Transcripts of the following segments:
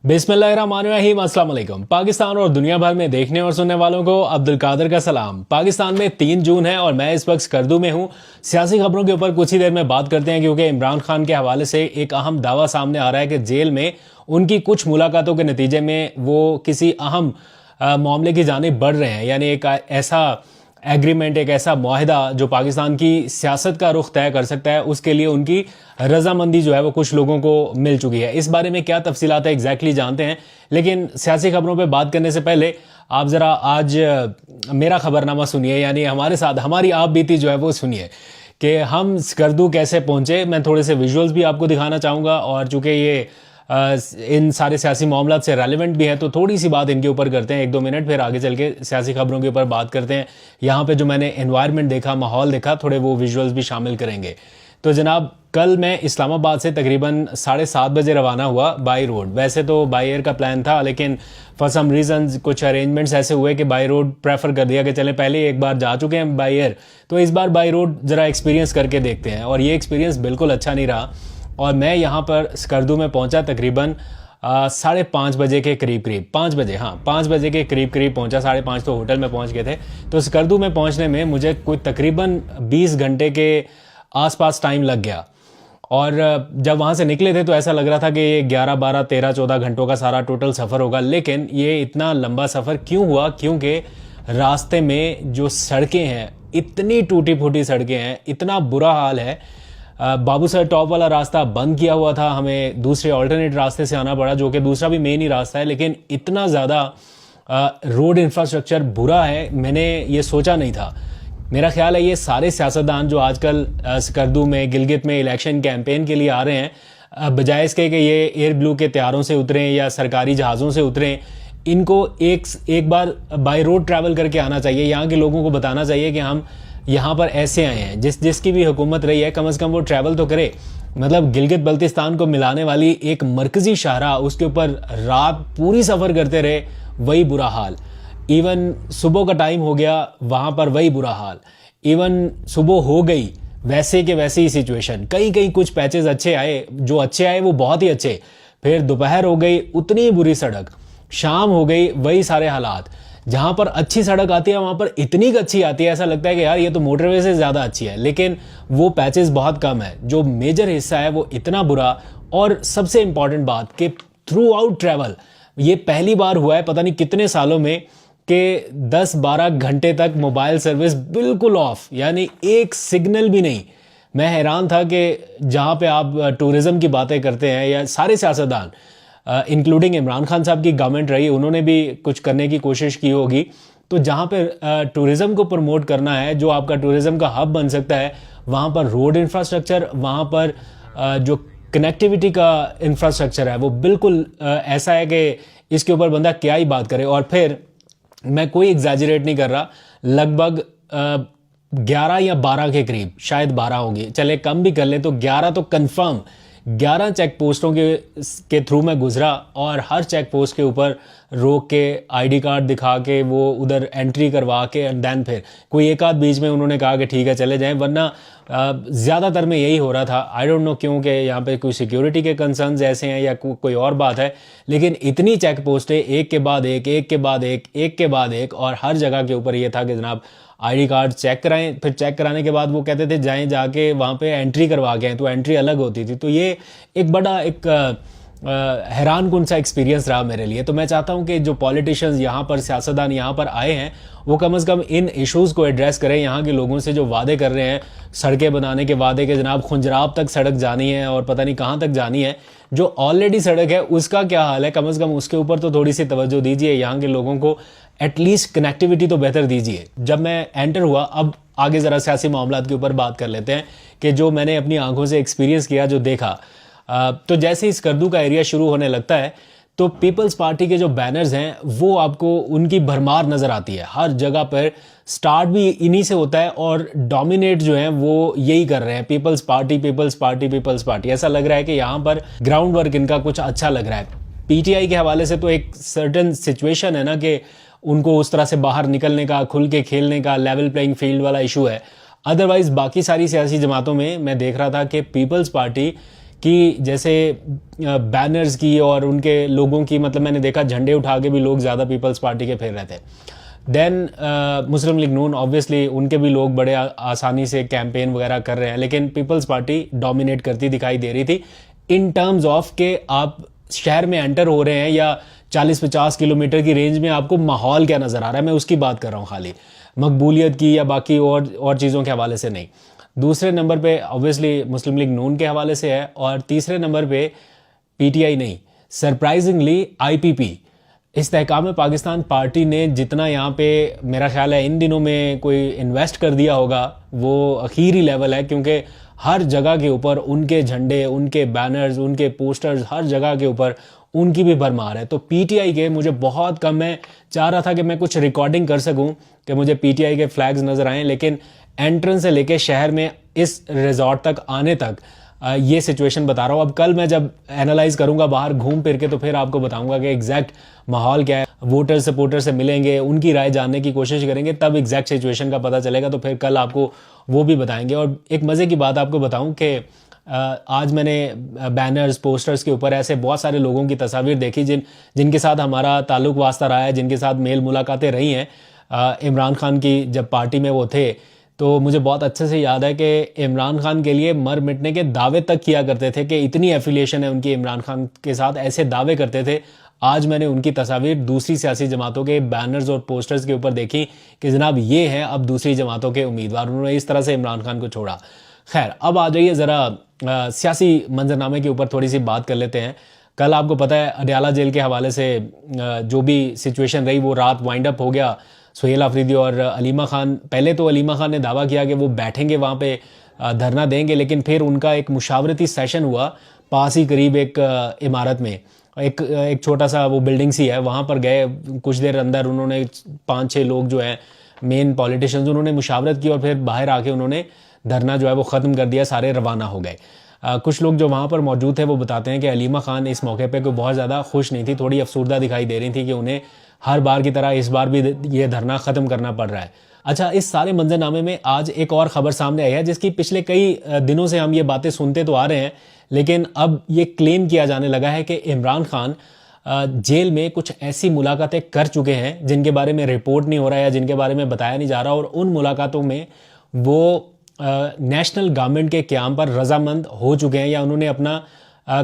बिस्मिल्लाहिर्रहमानिर्रहीम, अस्सलाम वालेकुम। पाकिस्तान और दुनिया भर में देखने और सुनने वालों को अब्दुल कादिर का सलाम। पाकिस्तान में 3 जून है और मैं इस वक्त स्कर्दू में हूं। सियासी खबरों के ऊपर कुछ ही देर में बात करते हैं, क्योंकि इमरान खान के हवाले से एक अहम दावा सामने आ रहा है कि जेल में उनकी कुछ मुलाकातों के नतीजे में वो किसी अहम मामले की जानिब बढ़ रहे हैं। यानी एक ऐसा एग्रीमेंट, एक ऐसा मुआहिदा जो पाकिस्तान की सियासत का रुख तय कर सकता है, उसके लिए उनकी रजामंदी जो है वो कुछ लोगों को मिल चुकी है। इस बारे में क्या तफसीलात है एग्जैक्टली जानते हैं, लेकिन सियासी खबरों पे बात करने से पहले आप ज़रा आज मेरा खबरनामा सुनिए, यानी हमारे साथ हमारी आप बीती जो है वो सुनिए कि हम स्कर्दू कैसे पहुंचे। मैं थोड़े से विजुअल्स भी आपको दिखाना चाहूँगा, और चूँकि ये इन सारे सियासी मामला से रेलिवेंट भी हैं तो थोड़ी सी बात इनके ऊपर करते हैं, 1-2 मिनट, फिर आगे चल के सियासी खबरों के ऊपर बात करते हैं। यहाँ पे जो मैंने एनवायरनमेंट देखा, माहौल देखा, थोड़े वो विजुअल्स भी शामिल करेंगे। तो जनाब, कल मैं इस्लामाबाद से तकरीबन 7:30 बजे रवाना हुआ बाई रोड। वैसे तो बाई एयर का प्लान था, लेकिन फॉर सम रीजंस कुछ अरेंजमेंट्स ऐसे हुए कि बाई रोड प्रेफर कर दिया कि चले, पहले एक बार जा चुके हैं बाई एयर, तो इस बार बाई रोड ज़रा एक्सपीरियंस करके देखते हैं। और ये एक्सपीरियंस बिल्कुल अच्छा नहीं रहा, और मैं यहाँ पर स्कर्दू में पहुँचा तकरीबन 5:30 बजे के करीब 5 बजे, हाँ 5 बजे के करीब पहुँचा। 5:30 तो होटल में पहुँच गए थे। तो स्कर्दू में पहुँचने में मुझे कोई तकरीबन 20 घंटे के आसपास टाइम लग गया। और जब वहाँ से निकले थे तो ऐसा लग रहा था कि ये 11, 12, 13, 14 घंटों का सारा टोटल सफ़र होगा। लेकिन ये इतना लंबा सफ़र क्यों हुआ? क्योंकि रास्ते में जो सड़कें हैं, इतनी टूटी फूटी सड़कें हैं, इतना बुरा हाल है। बाबूसर टॉप वाला रास्ता बंद किया हुआ था, हमें दूसरे ऑल्टरनेट रास्ते से आना पड़ा, जो कि दूसरा भी मेन ही रास्ता है। लेकिन इतना ज़्यादा रोड इंफ्रास्ट्रक्चर बुरा है, मैंने ये सोचा नहीं था। मेरा ख्याल है ये सारे सियासतदान जो आजकल स्कर्दू में, गिलगित में इलेक्शन कैंपेन के लिए आ रहे हैं, बजाय इसके कि ये एयर ब्लू के त्यारों से उतरें या सरकारी जहाज़ों से उतरें, इनको एक बार बाय रोड ट्रैवल करके आना चाहिए। यहाँ के लोगों को बताना चाहिए कि हम यहाँ पर ऐसे आए हैं। जिसकी भी हुकूमत रही है, कम से कम वो ट्रैवल तो करे। मतलब गिलगित बल्तिस्तान को मिलाने वाली एक मरकजी शाहराह, उसके ऊपर रात पूरी सफ़र करते रहे, वही बुरा हाल। इवन सुबह का टाइम हो गया, वहाँ पर वही बुरा हाल। इवन सुबह हो गई, वैसे के वैसे ही सिचुएशन। कहीं कुछ पैचेस अच्छे आए, जो अच्छे आए वो बहुत ही अच्छे। फिर दोपहर हो गई, उतनी बुरी सड़क। शाम हो गई, वही सारे हालात। जहाँ पर अच्छी सड़क आती है वहाँ पर इतनी अच्छी आती है, ऐसा लगता है कि यार ये तो मोटरवे से ज़्यादा अच्छी है। लेकिन वो पैचेस बहुत कम है। जो मेजर हिस्सा है वो इतना बुरा। और सबसे इंपॉर्टेंट बात कि थ्रू आउट ट्रैवल, ये पहली बार हुआ है पता नहीं कितने सालों में कि 10-12 घंटे तक मोबाइल सर्विस बिल्कुल ऑफ, यानी एक सिग्नल भी नहीं। मैं हैरान था कि जहाँ पे आप टूरिज़्म की बातें करते हैं, या सारे सियासतदान इंक्लूडिंग इमरान खान साहब की गवर्नमेंट रही, उन्होंने भी कुछ करने की कोशिश की होगी। तो जहाँ पे टूरिज़्म को प्रमोट करना है, जो आपका टूरिज़्म का हब बन सकता है, वहाँ पर रोड इंफ्रास्ट्रक्चर, वहाँ पर जो कनेक्टिविटी का इंफ्रास्ट्रक्चर है वो बिल्कुल ऐसा है कि इसके ऊपर बंदा क्या ही बात करे। और फिर मैं कोई एग्जैजरेट नहीं कर रहा, लगभग 11 या 12 के करीब, शायद 12 होंगी, चले कम भी कर ले तो 11 तो कंफर्म, 11 चेक पोस्टों के थ्रू मैं गुजरा। और हर चेक पोस्ट के ऊपर रोक के आईडी कार्ड दिखा के वो उधर एंट्री करवा के, एंड देन फिर कोई एक आध बीच में उन्होंने कहा कि ठीक है चले जाएं, वरना ज़्यादातर में यही हो रहा था। आई डोंट नो क्यों, कि यहाँ पे कोई सिक्योरिटी के कंसर्न्स ऐसे हैं या कोई और बात है। लेकिन इतनी चेक पोस्टें, एक के बाद एक, एक के बाद एक, एक के बाद एक, और हर जगह के ऊपर ये था कि जनाब आईडी कार्ड चेक कराएं। फिर चेक कराने के बाद वो कहते थे जाएं, जाके वहाँ पे एंट्री करवा के आएं, तो एंट्री अलग होती थी। तो ये एक बड़ा हैरान कुन सा एक्सपीरियंस रहा मेरे लिए। तो मैं चाहता हूँ कि जो पॉलिटिशियंस यहाँ पर, सियासतदान यहाँ पर आए हैं, वो कम से कम इन इश्यूज़ को एड्रेस करें। यहाँ के लोगों से जो वादे कर रहे हैं, सड़कें बनाने के वादे के, जनाब खुंजराब तक सड़क जानी है और पता नहीं कहाँ तक जानी है, जो ऑलरेडी सड़क है उसका क्या हाल है, कम से कम उसके ऊपर तो थोड़ी सी तवज्जो दीजिए। यहाँ के लोगों को एटलीस्ट कनेक्टिविटी तो बेहतर दीजिए। जब मैं एंटर हुआ, अब आगे ज़रा सियासी मामलात के ऊपर बात कर लेते हैं कि जो मैंने अपनी आंखों से एक्सपीरियंस किया, जो देखा। तो जैसे ही स्कर्दू का एरिया शुरू होने लगता है तो पीपल्स पार्टी के जो बैनर्स हैं वो आपको उनकी भरमार नज़र आती है। हर जगह पर स्टार्ट भी इन्हीं से होता है और डोमिनेट जो है वो यही कर रहे हैं, people's party, people's party, people's party. ऐसा लग रहा है कि यहाँ पर ग्राउंड वर्क इनका कुछ अच्छा लग रहा है। पीटीआई के हवाले से तो एक सर्टन सिचुएशन है ना कि उनको उस तरह से बाहर निकलने का, खुल के खेलने का, लेवल प्लेइंग फील्ड वाला इशू है। अदरवाइज बाकी सारी सियासी जमातों में मैं देख रहा था कि पीपल्स पार्टी कि जैसे बैनर्स की और उनके लोगों की, मतलब मैंने देखा झंडे उठा के भी लोग ज़्यादा पीपल्स पार्टी के फिर रहे थे। देन मुस्लिम लीग नून, ऑब्वियसली उनके भी लोग बड़े आसानी से कैंपेन वगैरह कर रहे हैं, लेकिन पीपल्स पार्टी डोमिनेट करती दिखाई दे रही थी इन टर्म्स ऑफ के आप शहर में एंटर हो रहे हैं या 40-50 किलोमीटर की रेंज में आपको माहौल क्या नज़र आ रहा है, मैं उसकी बात कर रहा हूँ, खाली मकबूलियत की या बाकी और चीज़ों के हवाले से नहीं। दूसरे नंबर पे ऑब्वियसली मुस्लिम लीग नून के हवाले से है, और तीसरे नंबर पे पीटीआई नहीं, सरप्राइजिंगली आईपीपी, इस्तेहकाम पाकिस्तान पार्टी ने जितना यहाँ पे मेरा ख्याल है इन दिनों में कोई इन्वेस्ट कर दिया होगा वो आखिरी लेवल है, क्योंकि हर जगह के ऊपर उनके झंडे, उनके बैनर्स, उनके पोस्टर्स, हर जगह के ऊपर उनकी भी भरमार है। तो पीटीआई के मुझे बहुत कम, मैं चाह रहा था कि मैं कुछ रिकॉर्डिंग कर सकूं कि मुझे पीटीआई के फ्लैग्स नज़र आएँ, लेकिन एंट्रेंस से लेके शहर में इस रिजॉर्ट तक आने तक ये सिचुएशन बता रहा हूँ। अब कल मैं जब एनालाइज करूंगा बाहर घूम फिर के तो फिर आपको बताऊंगा कि एग्जैक्ट माहौल क्या है। वोटर सपोर्टर से मिलेंगे, उनकी राय जानने की कोशिश करेंगे, तब एग्जैक्ट सिचुएशन का पता चलेगा, तो फिर कल आपको वो भी बताएंगे। और एक मज़े की बात आपको बताऊं कि आज मैंने बैनर्स, पोस्टर्स के ऊपर ऐसे बहुत सारे लोगों की तस्वीर देखी जिनके साथ हमारा ताल्लुक वास्ता रहा है, जिनके साथ मेल मुलाकातें रही हैं। इमरान खान की जब पार्टी में वो थे तो मुझे बहुत अच्छे से याद है कि इमरान खान के लिए मर मिटने के दावे तक किया करते थे कि इतनी एफिलिएशन है उनकी इमरान खान के साथ, ऐसे दावे करते थे। आज मैंने उनकी तस्वीर दूसरी सियासी जमातों के बैनर्स और पोस्टर्स के ऊपर देखी कि जनाब ये हैं अब दूसरी जमातों के उम्मीदवार, उन्होंने इस तरह से इमरान खान को छोड़ा। खैर, अब आ जाइए ज़रा सियासी मंजरनामे के ऊपर थोड़ी सी बात कर लेते हैं। कल आपको पता है अडयाला जेल के हवाले से जो भी सिचुएशन रही वो रात वाइंड अप हो गया। सुहेल आफरीदी और अलीमा खान, पहले तो अलीमा खान ने दावा किया कि वो बैठेंगे वहाँ पे धरना देंगे, लेकिन फिर उनका एक मुशावरती सेशन हुआ पास ही करीब एक इमारत में, एक छोटा सा वो बिल्डिंग सी है, वहाँ पर गए। कुछ देर अंदर उन्होंने 5-6 लोग जो हैं मेन पॉलिटिशियंस, उन्होंने मुशावरत की और फिर बाहर आके उन्होंने धरना जो है वो ख़त्म कर दिया, सारे रवाना हो गए। कुछ लोग जो वहाँ पर मौजूद थे वो बताते हैं कि अलीमा खान इस मौके पे कोई बहुत ज़्यादा खुश नहीं थी, थोड़ी अफसुर्दा दिखाई दे रही थी कि उन्हें हर बार की तरह इस बार भी ये धरना ख़त्म करना पड़ रहा है। अच्छा, इस सारे मंजरनामे में आज एक और ख़बर सामने आई है जिसकी पिछले कई दिनों से हम ये बातें सुनते तो आ रहे हैं, लेकिन अब ये क्लेम किया जाने लगा है कि इमरान खान जेल में कुछ ऐसी मुलाकातें कर चुके हैं जिनके बारे में रिपोर्ट नहीं हो रहा है या जिनके बारे में बताया नहीं जा रहा, और उन मुलाकातों में वो नेशनल गवर्नमेंट के क़याम पर रजामंद हो चुके हैं या उन्होंने अपना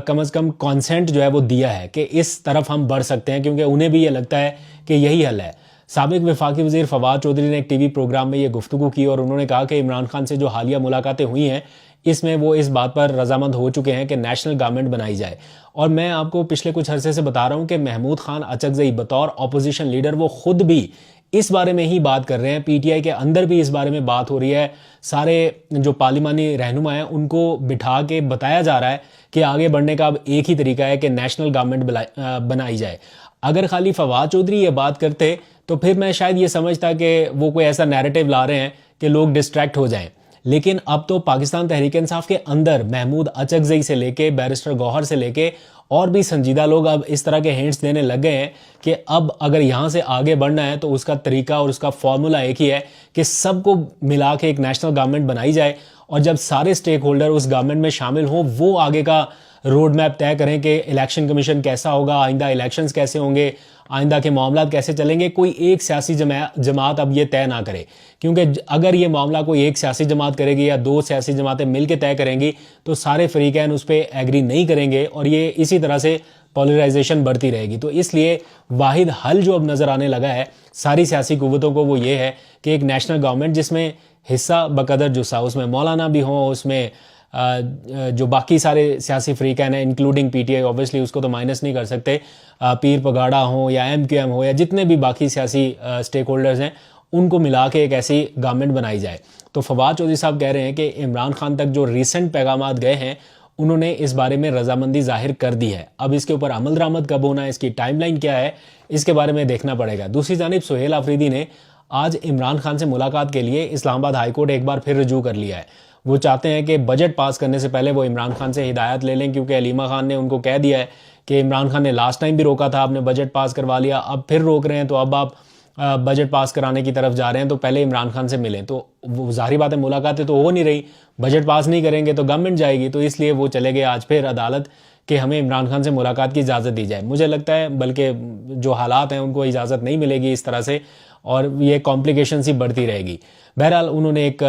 कम अज़ कम कॉन्सेंट जो है वो दिया है कि इस तरफ हम बढ़ सकते हैं, क्योंकि उन्हें भी ये लगता है कि यही हल है। साबिक वफाकी वज़ीर फवाद चौधरी ने एक टीवी प्रोग्राम में ये गुफ्तगू की और उन्होंने कहा कि इमरान खान से जो हालिया मुलाकातें हुई हैं इसमें वो इस बात पर रजामंद हो चुके हैं कि नेशनल गवर्नमेंट बनाई जाए। और मैं आपको पिछले कुछ अरसे से बता रहा हूँ कि महमूद खान अचकज़ई बतौर अपोजिशन लीडर वो खुद भी इस बारे में ही बात कर रहे हैं, पीटीआई के अंदर भी इस बारे में बात हो रही है। सारे जो पार्लिमानी रहनुमा हैं उनको बिठा के बताया जा रहा है कि आगे बढ़ने का अब एक ही तरीका है कि नेशनल गवर्नमेंट बनाई जाए। अगर खाली फवाद चौधरी ये बात करते तो फिर मैं शायद ये समझता कि वो कोई ऐसा नैरेटिव ला रहे हैं कि लोग डिस्ट्रैक्ट हो जाएं, लेकिन अब तो पाकिस्तान तहरीक इंसाफ के अंदर महमूद अचकज़ई से लेके बैरिस्टर गौहर से लेके और भी संजीदा लोग अब इस तरह के हिंट्स देने लग गए हैं कि अब अगर यहाँ से आगे बढ़ना है तो उसका तरीका और उसका फॉर्मूला एक ही है कि सबको मिला के एक नेशनल गवर्नमेंट बनाई जाए, और जब सारे स्टेक होल्डर उस गवर्नमेंट में शामिल हों वो आगे का रोड मैप तय करें कि इलेक्शन कमीशन कैसा होगा, आइंदा इलेक्शंस कैसे होंगे, आइंदा के मामला कैसे चलेंगे। कोई एक सियासी जमात अब ये तय ना करे, क्योंकि अगर ये मामला कोई एक सियासी जमात करेगी या 2 सियासी जमातें मिलकर तय करेंगी तो सारे फरीकैन उस पर एग्री नहीं करेंगे और ये इसी तरह से पोलराइजेशन बढ़ती रहेगी। तो इसलिए वाहिद हल जो अब नज़र आने लगा है सारी सियासी कुव्वतों को वो ये है कि एक नेशनल गवर्नमेंट जिसमें हिस्सा बकदर जुस्सा, उसमें मौलाना भी हों, उसमें जो बाकी सारे सियासी फ्रीकैन हैं इंक्लूडिंग पीटीआई, ऑब्वियसली उसको तो माइनस नहीं कर सकते, पीर पगाड़ा हो या एमक्यूएम हो या जितने भी बाकी सियासी स्टेक होल्डर्स हैं उनको मिला के एक ऐसी गवर्नमेंट बनाई जाए। तो फवाद चौधरी साहब कह रहे हैं कि इमरान खान तक जो रिसेंट पैगामात गए हैं उन्होंने इस बारे में रजामंदी जाहिर कर दी है। अब इसके ऊपर अमल दरामद कब होना है, इसकी टाइमलाइन क्या है, इसके बारे में देखना पड़ेगा। दूसरी जानिब सुहेल आफरीदी ने आज इमरान खान से मुलाकात के लिए इस्लामाबाद हाईकोर्ट एक बार फिर रजू कर लिया है। वो चाहते हैं कि बजट पास करने से पहले वो इमरान खान से हिदायत ले लें, क्योंकि अलीमा खान ने उनको कह दिया है कि इमरान खान ने लास्ट टाइम भी रोका था, आपने बजट पास करवा लिया, अब फिर रोक रहे हैं, तो अब आप बजट पास कराने की तरफ जा रहे हैं तो पहले इमरान खान से मिलें, तो वो जाहिर बात है मुलाकातें तो हो नहीं रही, बजट पास नहीं करेंगे तो गवर्नमेंट जाएगी, तो इसलिए वो चले गए आज फिर अदालत कि हमें इमरान खान से मुलाकात की इजाज़त दी जाए। मुझे लगता है बल्कि जो हालात हैं उनको इजाज़त नहीं मिलेगी इस तरह से, और ये कॉम्प्लिकेशन सी बढ़ती रहेगी। बहरहाल उन्होंने एक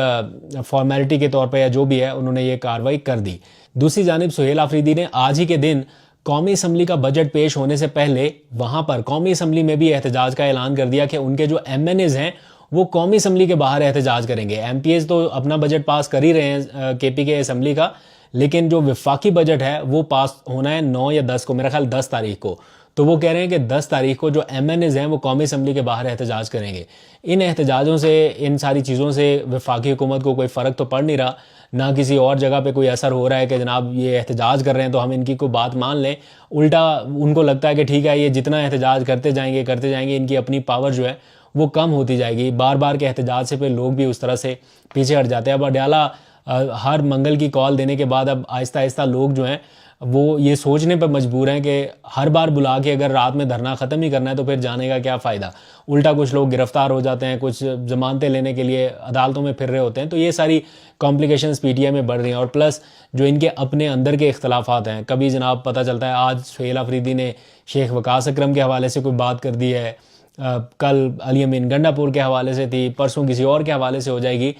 फॉर्मेलिटी के तौर पर या जो भी है उन्होंने ये कार्रवाई कर दी। दूसरी जानिब सुहेल आफरीदी ने आज ही के दिन कौमी असम्बली का बजट पेश होने से पहले वहां पर कौमी असम्बली में भी एहतजाज का ऐलान कर दिया कि उनके जो MNAs हैं वो कौमी असम्बली के बाहर एहतजाज करेंगे। MPs तो अपना बजट पास कर ही रहे हैं KP के असम्बली का, लेकिन जो विफाकी बजट है वो पास होना है 9 या 10 को, मेरा ख्याल 10 तारीख को। तो वो कह रहे हैं कि 10 तारीख को जो MNAs हैं वो कौमी असम्बली के बाहर एहतजाज करेंगे। इन एहतजाजों से, इन सारी चीज़ों से वफाकी हुकूमत को कोई फ़र्क तो पड़ नहीं रहा, ना किसी और जगह पे कोई असर हो रहा है कि जनाब ये एहतजाज कर रहे हैं तो हम इनकी कोई बात मान लें। उल्टा उनको लगता है कि ठीक है, ये जितना एहतजाज करते जाएंगे इनकी अपनी पावर जो है वो कम होती जाएगी। बार बार के एहतजाज से फिर लोग भी उस तरह से पीछे हट जाते हैं। अब अडयाला हर मंगल की कॉल देने के बाद अब आहिस्ता आहिस्ता लोग जो हैं वो ये सोचने पर मजबूर हैं कि हर बार बुला के अगर रात में धरना ख़त्म ही करना है तो फिर जाने का क्या फ़ायदा। उल्टा कुछ लोग गिरफ्तार हो जाते हैं, कुछ जमानतें लेने के लिए अदालतों में फिर रहे होते हैं। तो ये सारी कॉम्प्लिकेशंस PTI में बढ़ रही हैं, और प्लस जो इनके अपने अंदर के इख्तलाफात हैं। कभी जनाब पता चलता है आज सुहेल आफरीदी ने शेख वकास अकरम के हवाले से कोई बात कर दी है, कल अली अमीन गंडापुर के हवाले से थी, परसों किसी और के हवाले से हो जाएगी।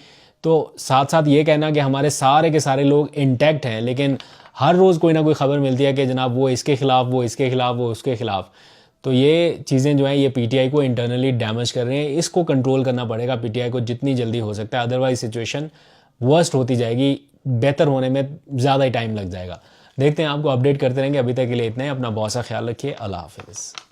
तो साथ साथ ये कहना कि हमारे सारे के सारे लोग इंटैक्ट हैं, लेकिन हर रोज़ कोई ना कोई ख़बर मिलती है कि जनाब वो इसके ख़िलाफ़, वो इसके ख़िलाफ़, वो उसके ख़िलाफ़। तो ये चीज़ें जो हैं ये PTI को इंटरनली डैमेज कर रही हैं। इसको कंट्रोल करना पड़ेगा PTI को जितनी जल्दी हो सकता है, अदरवाइज सिचुएशन वर्स्ट होती जाएगी, बेहतर होने में ज़्यादा ही टाइम लग जाएगा। देखते हैं, आपको अपडेट करते रहेंगे। अभी तक के लिए इतना ही। अपना बहुत सा ख्याल रखिए। अल्लाह हाफिज़।